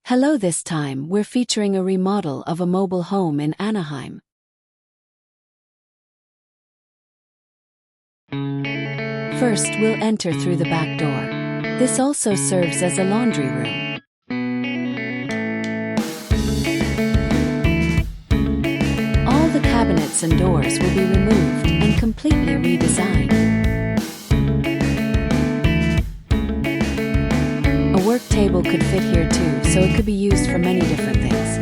Hello, this time we're featuring a remodel of a mobile home in Anaheim. First, we'll enter through the back door. This also serves as a laundry room. All the cabinets and doors will be removed and completely redesigned. A work table could fit here too, so it could be used for many different things.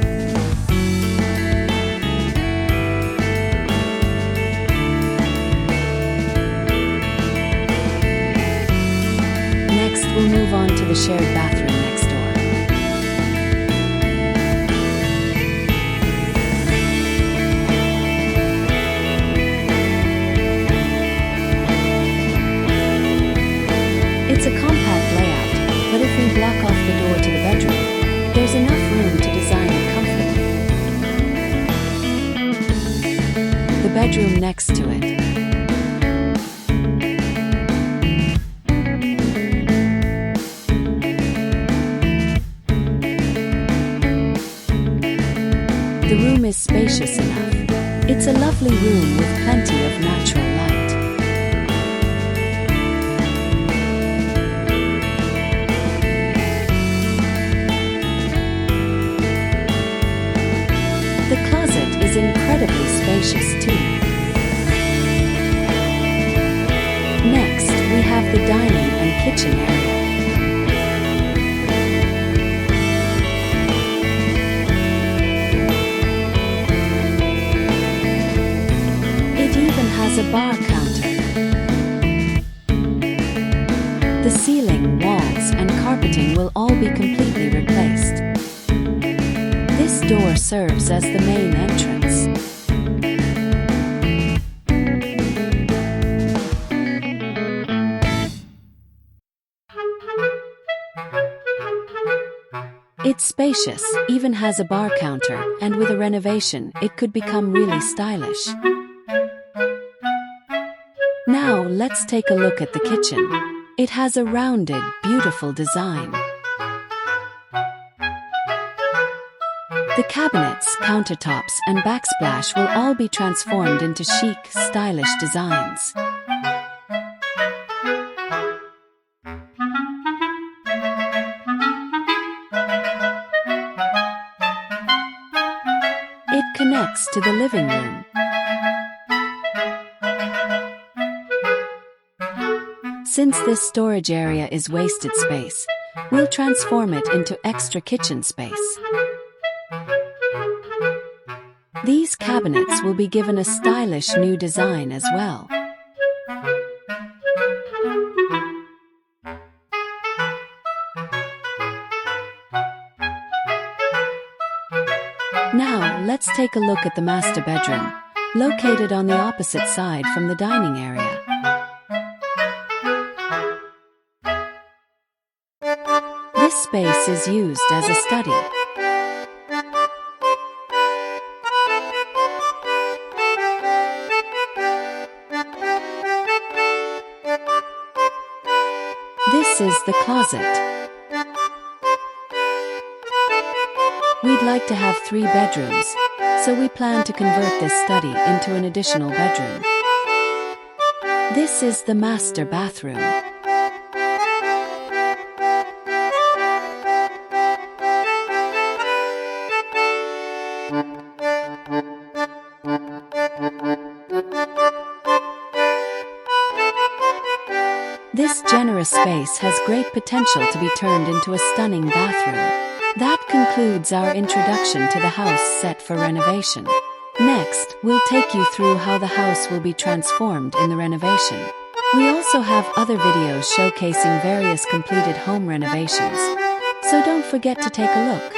Next, we'll move on to the shared bathroom next door. It's a compact layout, but if we block off the door to the bedroom, there's enough room to design it comfortably. The bedroom next to it. The room is spacious enough. It's a lovely room with plenty of natural light. The closet is incredibly spacious too. Next, we have the dining and kitchen area. It even has a bar counter. The ceiling, walls, and carpeting will all be completely replaced. This door serves as the main entrance. It's spacious, even has a bar counter, and with a renovation, it could become really stylish. Now, let's take a look at the kitchen. It has a rounded, beautiful design. The cabinets, countertops, and backsplash will all be transformed into chic, stylish designs. It connects to the living room. Since this storage area is wasted space, we'll transform it into extra kitchen space. These cabinets will be given a stylish new design as well. Now, let's take a look at the master bedroom, located on the opposite side from the dining area. This space is used as a study. This is the closet. We'd like to have 3 bedrooms, so we plan to convert this study into an additional bedroom. This is the master bathroom. This generous space has great potential to be turned into a stunning bathroom. That concludes our introduction to the house set for renovation. Next, we'll take you through how the house will be transformed in the renovation. We also have other videos showcasing various completed home renovations, so don't forget to take a look.